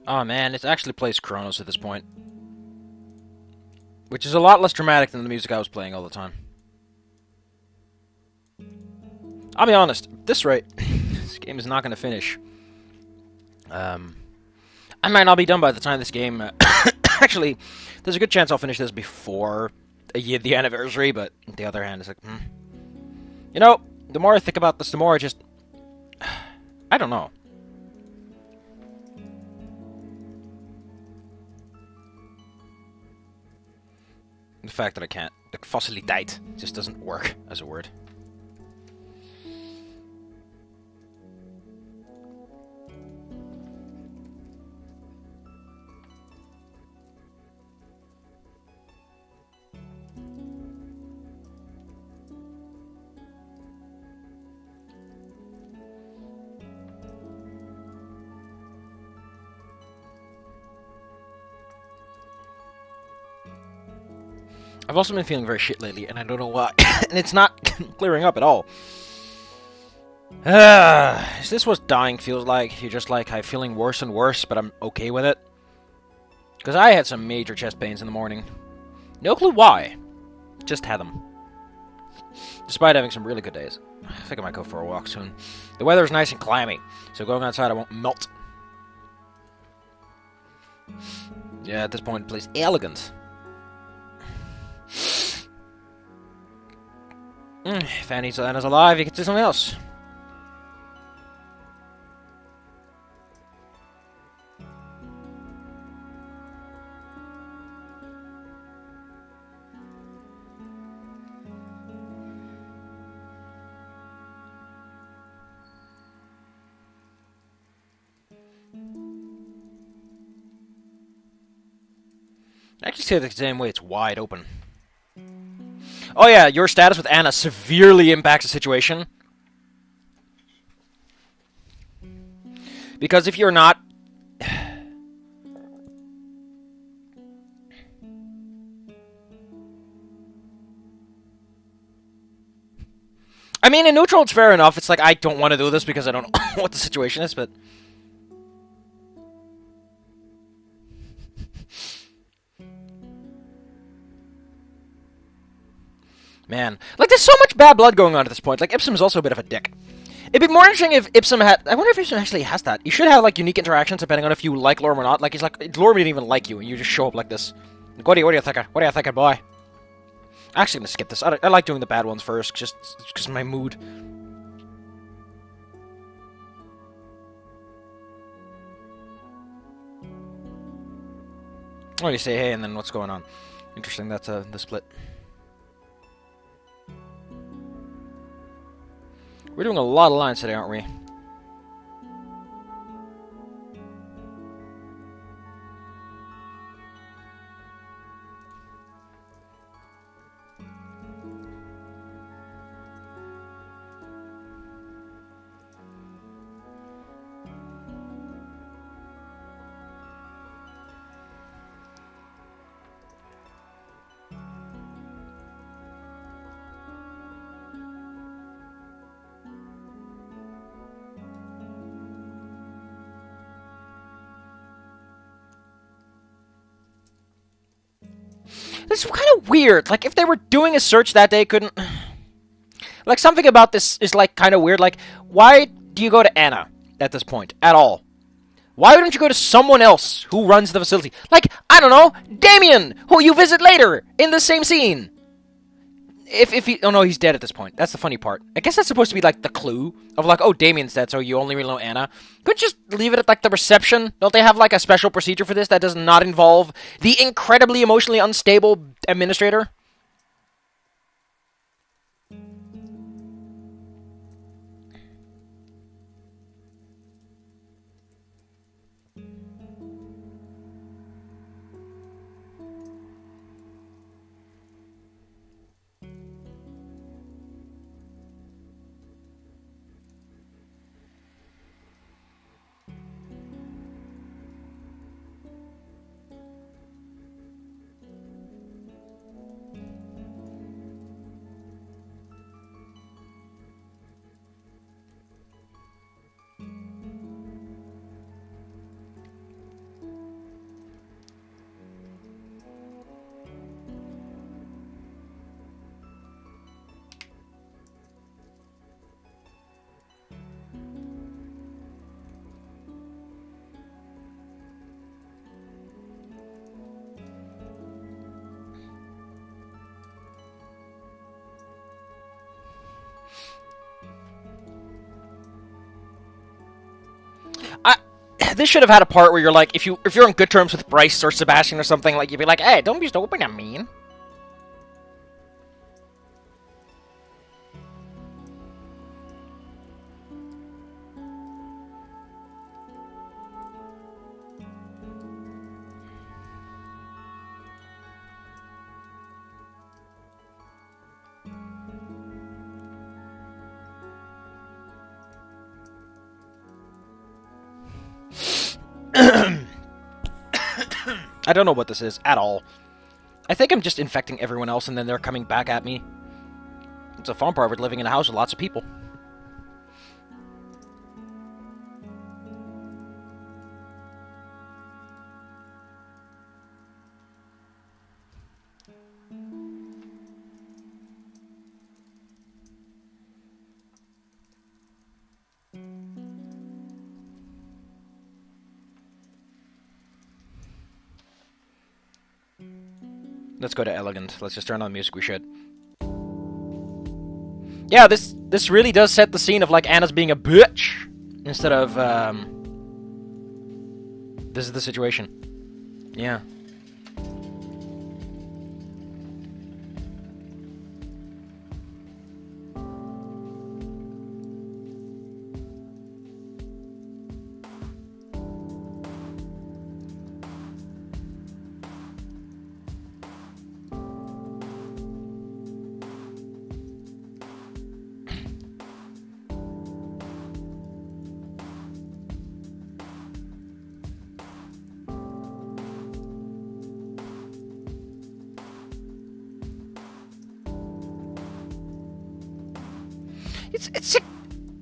Oh man, it actually plays Chronos at this point. Which is a lot less dramatic than the music I was playing all the time. I'll be honest, at this rate, this game is not going to finish. I might not be done by the time this game... actually, there's a good chance I'll finish this before the anniversary, but on the other hand, it's like, You know, the more I think about this, the more I just... I don't know. The fact that I can't... Like, Faciliteit just doesn't work as a word. I've also been feeling very shit lately, and I don't know why. And it's not clearing up at all. Is this what dying feels like? You're just like, I'm feeling worse and worse, but I'm okay with it? Because I had some major chest pains in the morning. No clue why. Just had them. Despite having some really good days. I think I might go for a walk soon. The weather is nice and clammy, so going outside I won't melt. Yeah, at this point, the place is elegant. If Annie's alive, you can do something else. I actually say it the same way, it's wide open. Oh yeah, your status with Anna severely impacts the situation. Because if you're not... I mean, in neutral it's fair enough. It's like, I don't want to do this because I don't know what the situation is, but... Man, like, there's so much bad blood going on at this point. Like, Ipsum's also a bit of a dick. It'd be more interesting if Ipsum had... I wonder if Ipsum actually has that. You should have, like, unique interactions depending on if you like Lorm or not. Like, he's like, Lorm didn't even like you, and you just show up like this. Like, what do you think? What do you think, boy? I'm actually gonna skip this. I like doing the bad ones first, just because of my mood. Oh, you say hey, and then what's going on? Interesting, that's the split. We're doing a lot of lines today, aren't we? This is kind of weird. Like, if they were doing a search that day, couldn't... Like, something about this is, like, kind of weird. Like, why do you go to Anna at this point? At all? Why don't you go to someone else who runs the facility? Like, I don't know, Damien, who you visit later in the same scene. If he... Oh, no, he's dead at this point. That's the funny part. I guess that's supposed to be, like, the clue of, like, oh, Damien's dead, so you only really know Anna. Couldn't you just leave it at, like, the reception? Don't they have, like, a special procedure for this that does not involve the incredibly emotionally unstable administrator? this should have had a part where you're like, if you're on good terms with Bryce or Sebastian or something, like, you'd be like, hey, don't be stupid and mean. I don't know what this is at all. I think I'm just infecting everyone else and then they're coming back at me. It's a fun part with living in a house with lots of people. Let's go to Elegant. Let's just turn on the music we should. Yeah, this really does set the scene of, like, Anna's being a bitch. Instead of, this is the situation. Yeah. It's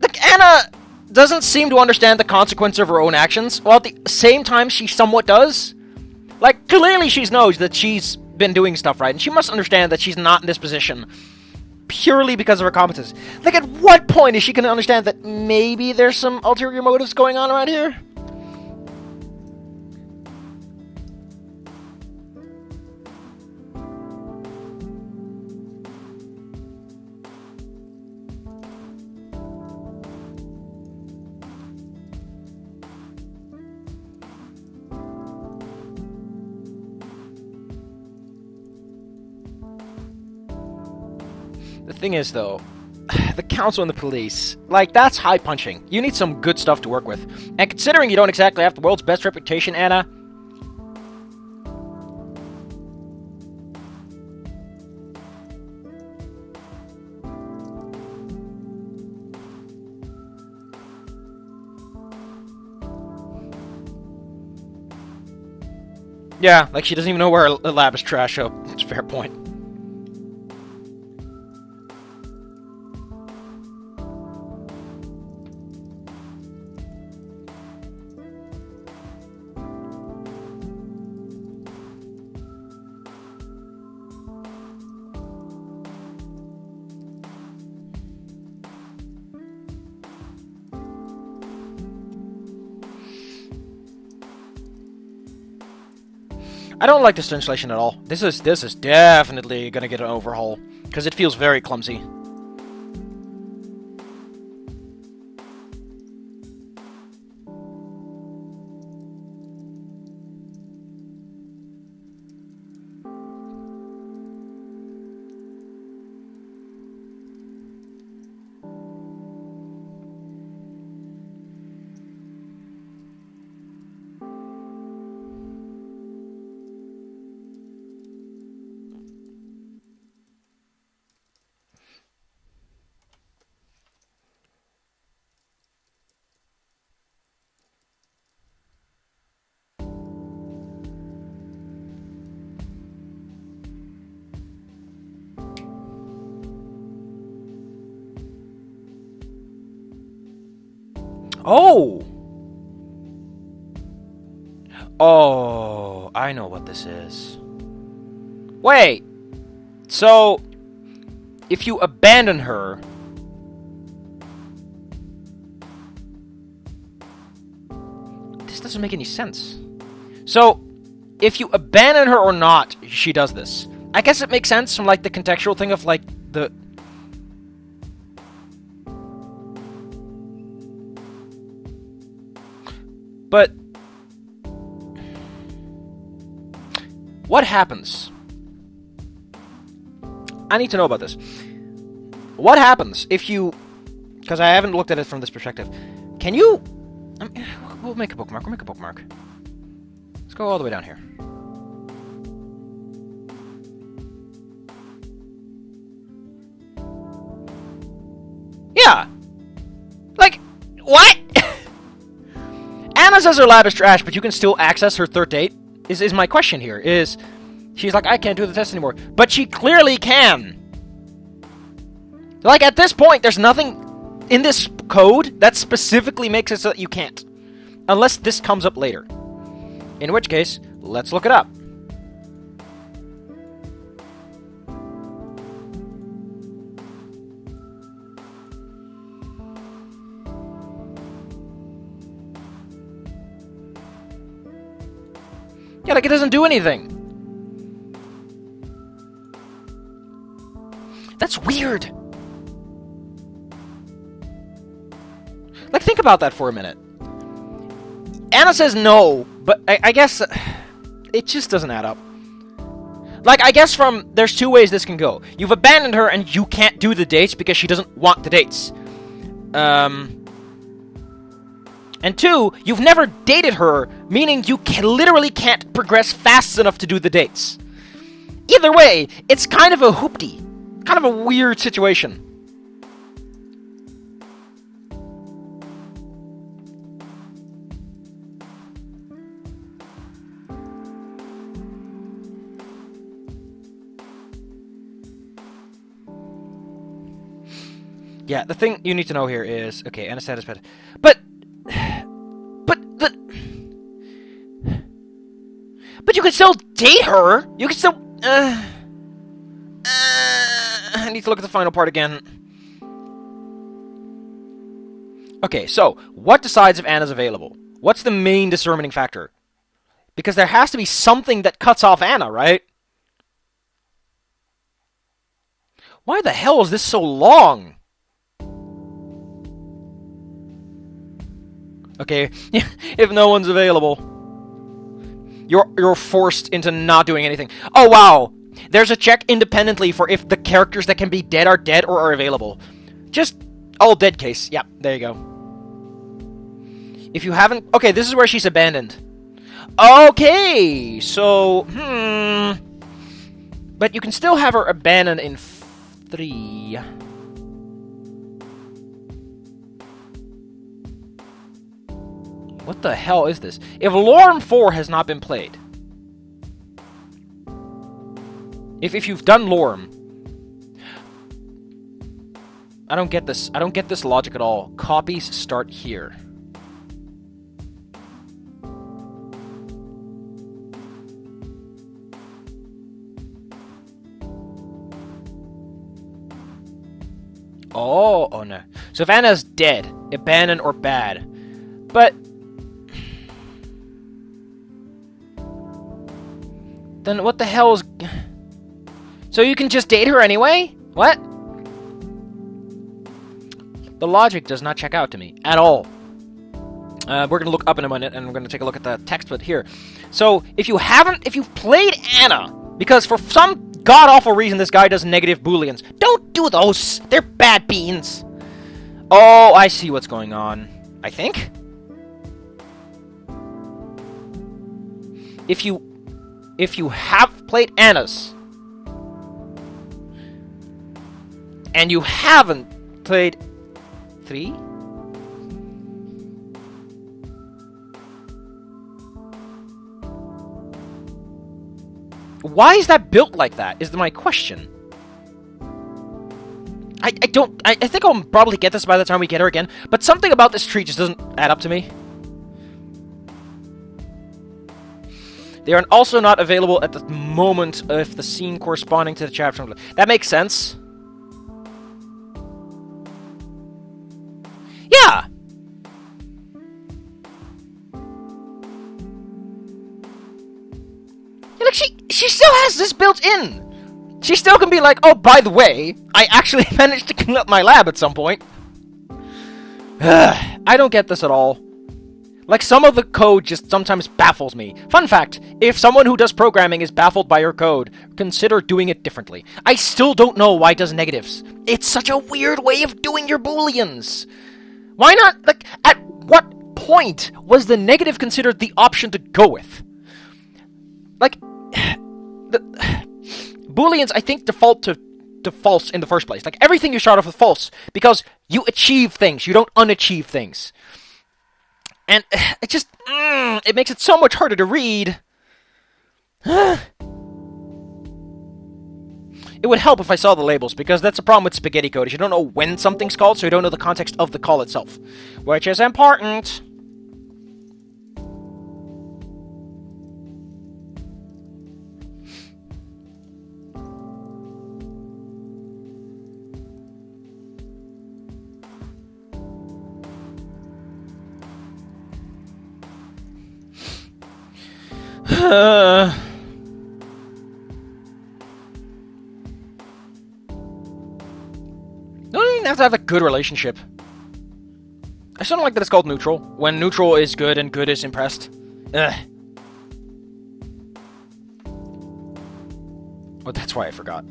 like, Anna doesn't seem to understand the consequence of her own actions, while at the same time she somewhat does. Like, clearly she knows that she's been doing stuff right, and she must understand that she's not in this position purely because of her competence. Like, at what point is she going to understand that maybe there's some ulterior motives going on around here? The thing is, though, the council and the police, like, that's high punching. You need some good stuff to work with. And considering you don't exactly have the world's best reputation, Anna... Yeah, like, she doesn't even know where her lab is trash, so it's a fair point. I don't like this installation at all. This is definitely gonna get an overhaul, because it feels very clumsy. Oh! Oh, I know what this is. Wait! So, if you abandon her... This doesn't make any sense. So, if you abandon her or not, she does this. I guess it makes sense from, like, the contextual thing of, like, the... But what happens? I need to know about this. What happens if you... Because I haven't looked at it from this perspective. Can you... we'll make a bookmark. We'll make a bookmark. Let's go all the way down here. Yeah. Like, what? Anna says her lab is trash, but you can still access her third date? Is my question here. She's like, I can't do the test anymore. But she clearly can. Like, at this point, there's nothing in this code that specifically makes it so that you can't. Unless this comes up later. In which case, let's look it up. Yeah, like, it doesn't do anything. That's weird. Like, think about that for a minute. Anna says no, but I guess it just doesn't add up. Like, I guess there's two ways this can go. You've abandoned her and you can't do the dates because she doesn't want the dates. And two, you've never dated her, meaning you literally can't progress fast enough to do the dates. Either way, it's kind of a hoopty. Kind of a weird situation. Yeah, the thing you need to know here is... Okay, Anna satisfied. But you can still date her! You can still... I need to look at the final part again. Okay, so, what decides if Anna's available? What's the main determining factor? Because there has to be something that cuts off Anna, right? Why the hell is this so long? Okay, if no one's available, you're forced into not doing anything. Oh, wow! There's a check independently for if the characters that can be dead are dead or are available. Just all dead case. Yeah, there you go. If you haven't... Okay, this is where she's abandoned. Okay, so... But you can still have her abandoned in 3. What the hell is this? If Lorem 4 has not been played... If you've done Lorem... I don't get this. I don't get this logic at all. Copies start here. Oh no. So if Anna's dead, abandoned or bad. But... Then what the hell is... So you can just date her anyway? What? The logic does not check out to me at all. We're going to look up in a minute, and we're going to take a look at the text but here. So, if you've played Anna, because for some god-awful reason this guy does negative booleans, don't do those! They're bad beans! Oh, I see what's going on. I think? If you have played Anna's, and you haven't played 3? Why is that built like that, is my question. I think I'll probably get this by the time we get her again, but something about this tree just doesn't add up to me. They are also not available at the moment if the scene corresponding to the chapter... That makes sense. Yeah! Yeah, look, she still has this built in! She still can be like, oh, by the way, I actually managed to clean up my lab at some point. I don't get this at all. Like, some of the code just sometimes baffles me. Fun fact, if someone who does programming is baffled by your code, consider doing it differently. I still don't know why it does negatives. It's such a weird way of doing your booleans. Why not, like, at what point was the negative considered the option to go with? Like, booleans, I think, default to false in the first place. Like, everything you start off with false, because you achieve things, you don't unachieve things. And it just, it makes it so much harder to read. It would help if I saw the labels, because that's a problem with spaghetti code, is you don't know when something's called, so you don't know the context of the call itself. Which is important. Don't even have to have a good relationship. I still don't like that it's called neutral, when neutral is good and good is impressed. Ugh. Oh, that's why I forgot.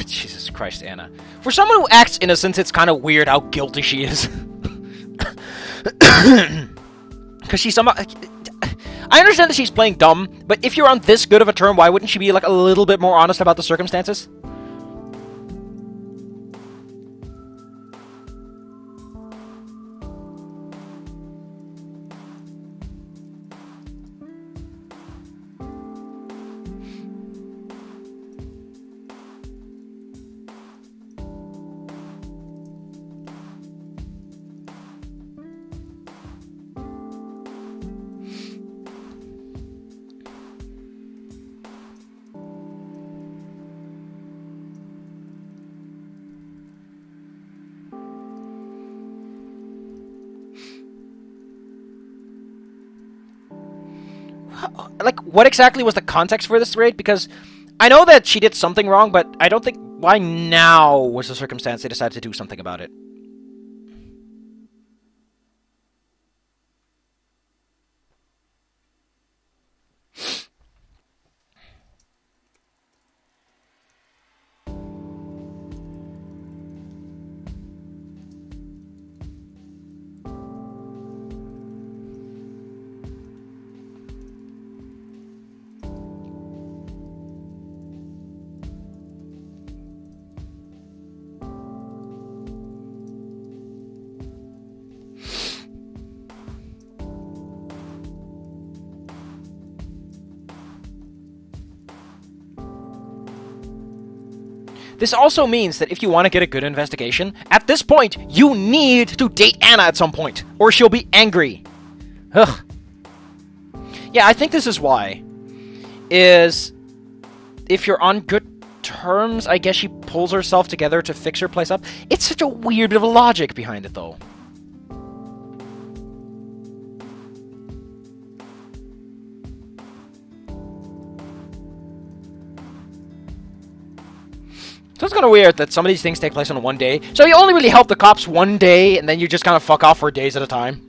Jesus Christ, Anna. For someone who acts innocent, it's kind of weird how guilty she is. Because she's somehow... I understand that she's playing dumb, but if you're on this good of a term, why wouldn't she be, like, a little bit more honest about the circumstances? Like, what exactly was the context for this raid? Because I know that she did something wrong, but I don't think... Why now was the circumstance they decided to do something about it? This also means that if you want to get a good investigation, at this point, you need to date Anna at some point, or she'll be angry. Ugh. Yeah, I think this is why. Is if you're on good terms, I guess she pulls herself together to fix her place up. It's such a weird bit of logic behind it, though. So it's kind of weird that some of these things take place on one day. So you only really help the cops one day, and then you just kind of fuck off for days at a time.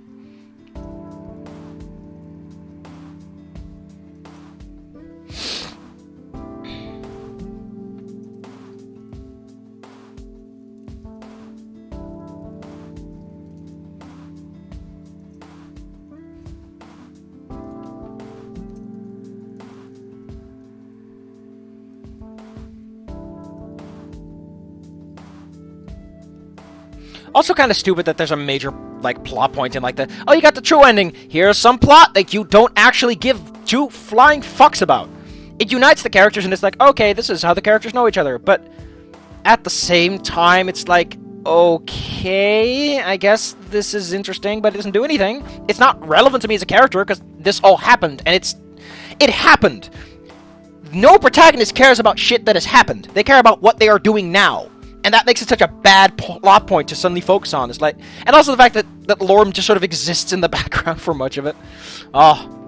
Also kind of stupid that there's a major, like, plot point in, like, the, oh, you got the true ending, here's some plot that you don't actually give two flying fucks about. It unites the characters, and it's like, okay, this is how the characters know each other, but at the same time, it's like, okay, I guess this is interesting, but it doesn't do anything. It's not relevant to me as a character, because this all happened, and it happened. No protagonist cares about shit that has happened. They care about what they are doing now. And that makes it such a bad plot point to suddenly focus on. It's like, and also the fact that Lorm just sort of exists in the background for much of it. Oh.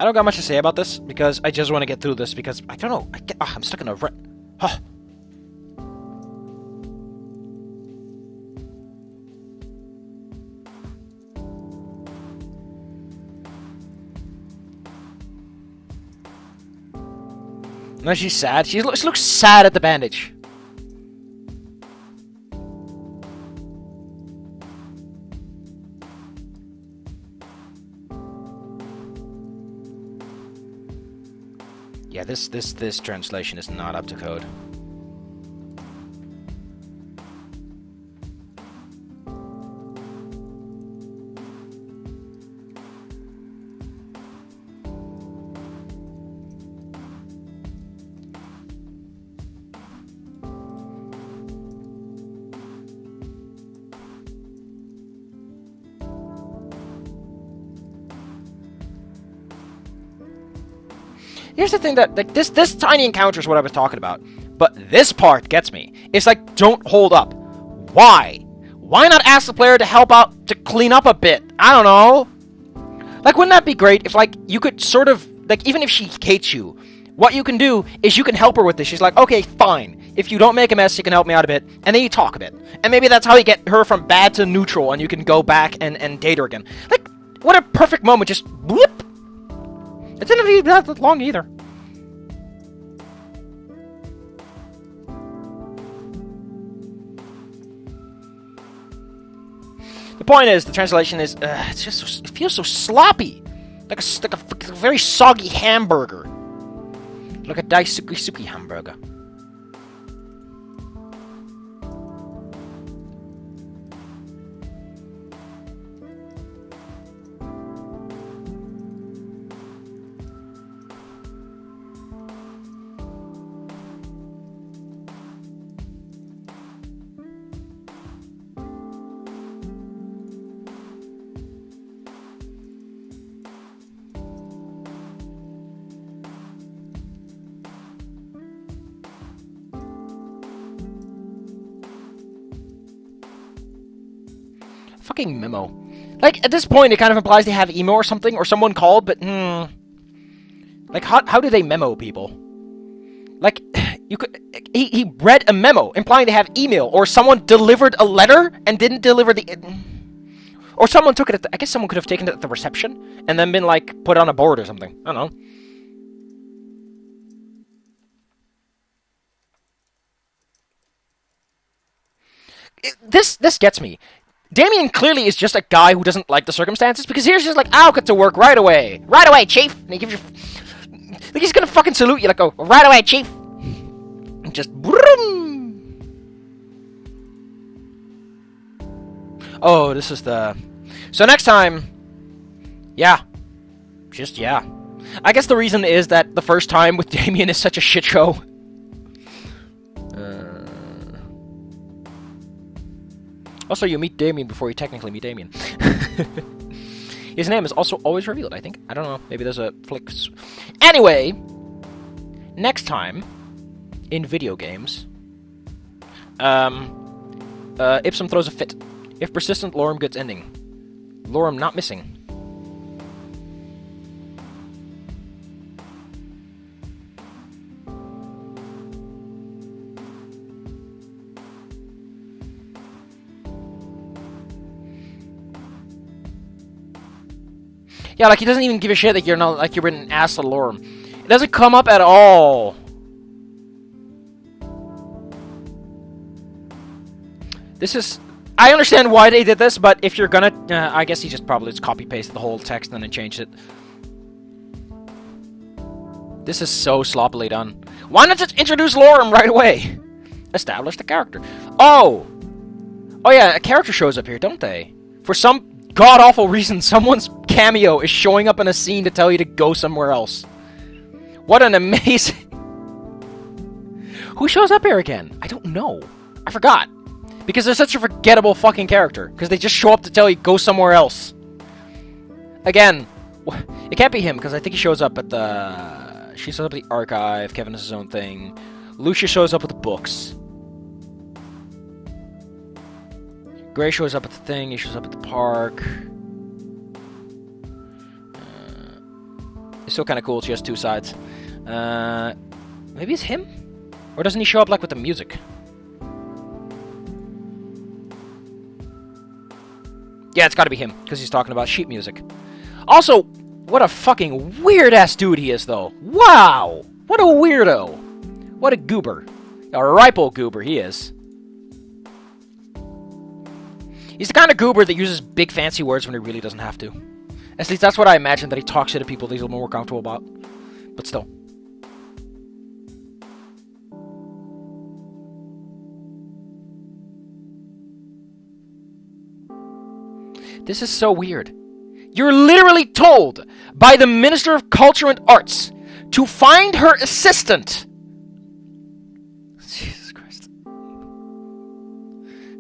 I don't got much to say about this, because I just want to get through this, because, I don't know, I'm stuck in a rut. Huh. No, she's sad. She looks sad at the bandage. Yeah, this translation is not up to code. Here's the thing that, like, this tiny encounter is what I was talking about. But this part gets me. It's like, don't hold up. Why? Why not ask the player to help out to clean up a bit? I don't know. Like, wouldn't that be great if, like, you could sort of, like, even if she hates you, what you can do is you can help her with this. She's like, okay, fine. If you don't make a mess, you can help me out a bit. And then you talk a bit. And maybe that's how you get her from bad to neutral, and you can go back and date her again. Like, what a perfect moment. Just, whoop. It didn't even that long either. The point is, the translation is, it's just, it feels so sloppy. Like a very soggy hamburger. Like a daisuke hamburger. Fucking memo. Like, at this point, it kind of implies they have email or something, or someone called, but, like, how do they memo people? Like, you could, he read a memo, implying they have email, or someone delivered a letter and didn't deliver the, or someone took it at the, I guess someone could have taken it at the reception, and then been, like, put on a board or something. I don't know. This gets me. Damien clearly is just a guy who doesn't like the circumstances, because here's just like, I'll get to work right away. Right away, chief! And he gives you... Like, he's gonna fucking salute you, like, oh, right away, chief! And just... Vroom. Oh, this is the... So next time... Yeah. just, yeah. I guess the reason is that the first time with Damien is such a shit show. Also, you meet Damien before you technically meet Damien. His name is also always revealed, I think. I don't know. Maybe there's a flick. Anyway, next time in video games, Ipsum throws a fit. If persistent, Lorem gets ending. Lorem not missing. Yeah, like he doesn't even give a shit that you're not like you're an ass to Lorem. It doesn't come up at all. This is. I understand why they did this, but if you're gonna, I guess he just probably just copy pasted the whole text and then changed it. This is so sloppily done. Why not just introduce Lorem right away? Establish the character. Oh, yeah, a character shows up here, don't they? For some god-awful reason, someone's cameo is showing up in a scene to tell you to go somewhere else. What an amazing... Who shows up here again? I don't know. I forgot. Because they're such a forgettable fucking character. Because they just show up to tell you go somewhere else. Again, it can't be him, because I think he shows up at the... She shows up at the archive, Kevin has his own thing. Lucia shows up with the books. Gray shows up at the thing, he shows up at the park. It's still kind of cool, she has two sides. Maybe it's him? Or doesn't he show up like with the music? Yeah, it's gotta be him, because he's talking about sheet music. Also, what a fucking weird-ass dude he is, though. Wow! What a weirdo! What a goober. A ripe old goober he is. He's the kind of goober that uses big fancy words when he really doesn't have to. At least that's what I imagine, that he talks shit to people that he's a little more comfortable about. But still. This is so weird. You're literally told by the Minister of Culture and Arts to find her assistant. Jesus Christ.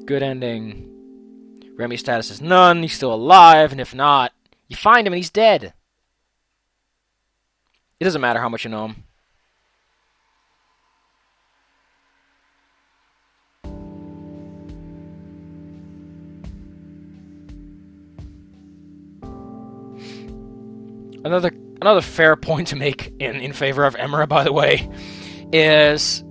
Good ending. Remy's status is none, he's still alive, and if not, you find him and he's dead. It doesn't matter how much you know him. Another fair point to make in favor of Emra, by the way, is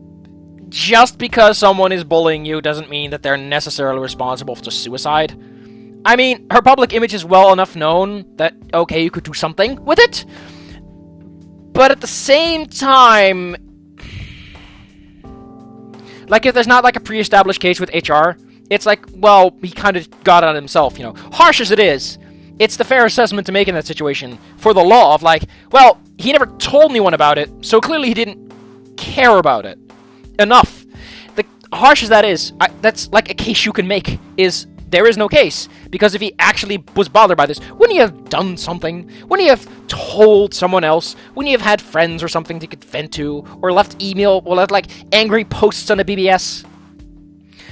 just because someone is bullying you doesn't mean that they're necessarily responsible for suicide. I mean, her public image is well enough known that, okay, you could do something with it. But at the same time, like if there's not like a pre-established case with HR, it's like, well, he kind of got it on himself, you know. Harsh as it is, it's the fair assessment to make in that situation for the law of like, well, he never told anyone about it, so clearly he didn't care about it enough. The harsh as that is, that's like a case you can make, is there is no case. Because if he actually was bothered by this, wouldn't he have done something? Wouldn't he have told someone else? Wouldn't he have had friends or something to could vent to? Or left email, or left like angry posts on the BBS?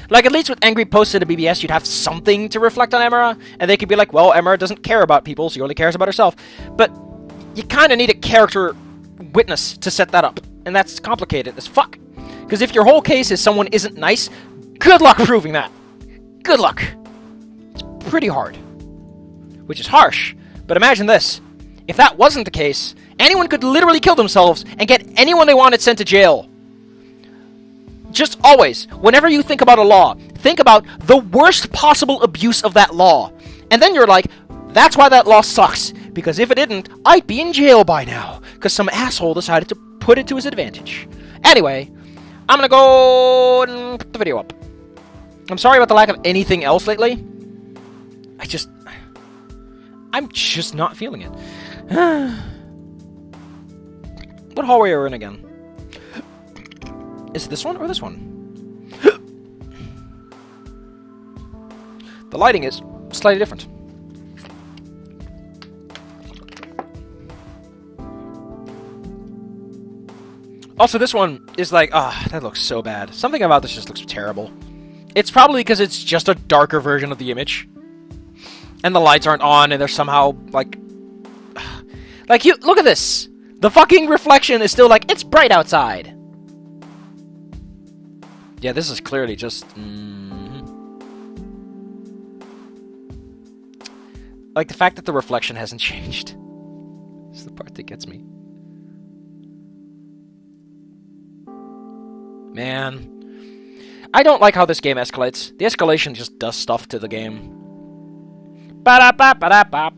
Like, at least with angry posts in the BBS, you'd have something to reflect on Emra, and they could be like, well, Emra doesn't care about people, she only cares about herself. But you kind of need a character witness to set that up, and that's complicated as fuck. Because if your whole case is someone isn't nice, good luck proving that. Good luck. It's pretty hard. Which is harsh, but imagine this. If that wasn't the case, anyone could literally kill themselves and get anyone they wanted sent to jail. Just always, whenever you think about a law, think about the worst possible abuse of that law. And then you're like, that's why that law sucks. Because if it didn't, I'd be in jail by now. Because some asshole decided to put it to his advantage. Anyway, I'm gonna go and put the video up. I'm sorry about the lack of anything else lately. I'm just not feeling it. What hallway are we in again? Is it this one or this one? The lighting is slightly different. Also, this one is like, that looks so bad. Something about this just looks terrible. It's probably because it's just a darker version of the image. And the lights aren't on, and they're somehow, like... Like, you... Look at this! The fucking reflection is still like, it's bright outside! Yeah, this is clearly just... Like, the fact that the reflection hasn't changed. This is the part that gets me. Man. I don't like how this game escalates. The escalation just does stuff to the game. Ba-da-ba-ba-da-ba.